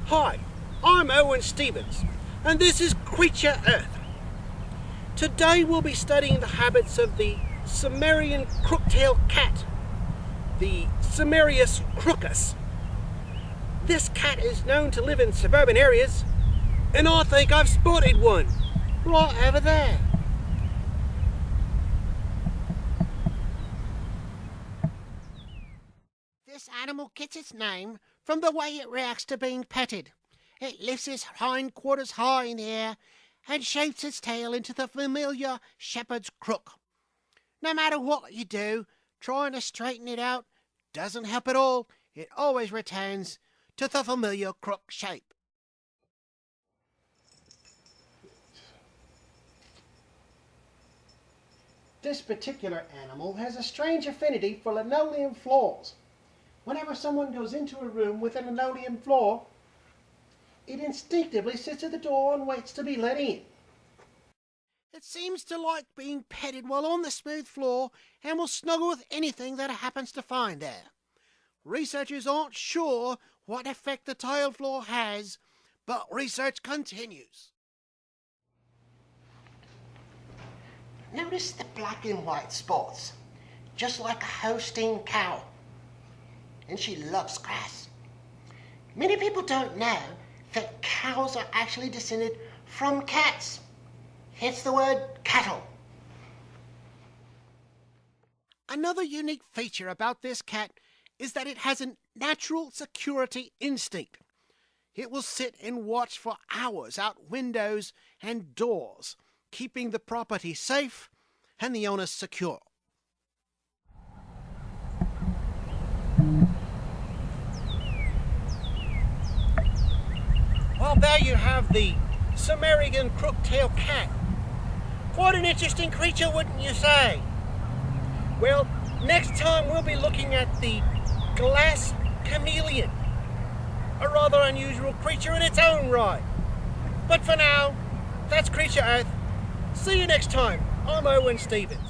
Hi, I'm Owen Stevens, and this is Creature Earth. Today we'll be studying the habits of the Sumerian Crooktail Cat, the Sumerian Crooktail. This cat is known to live in suburban areas, and I think I've spotted one right over there. This animal gets its name from the way it reacts to being petted. It lifts its hindquarters high in the air and shapes its tail into the familiar shepherd's crook. No matter what you do, trying to straighten it out doesn't help at all. It always returns to the familiar crook shape. This particular animal has a strange affinity for linoleum floors. Whenever someone goes into a room with a linoleum floor, it instinctively sits at the door and waits to be let in. It seems to like being petted while on the smooth floor and will snuggle with anything that it happens to find there. Researchers aren't sure what effect the tile floor has, but research continues. Notice the black and white spots, just like a Holstein cow. And she loves grass. Many people don't know that cows are actually descended from cats, hence the word cattle. Another unique feature about this cat is that it has a natural security instinct. It will sit and watch for hours out windows and doors, keeping the property safe and the owners secure. Well, there you have the Sumerian Crooktail Cat. Quite an interesting creature, wouldn't you say? Well, next time we'll be looking at the glass chameleon, a rather unusual creature in its own right. But for now, that's Creature Earth. See you next time. I'm Owen Stevens.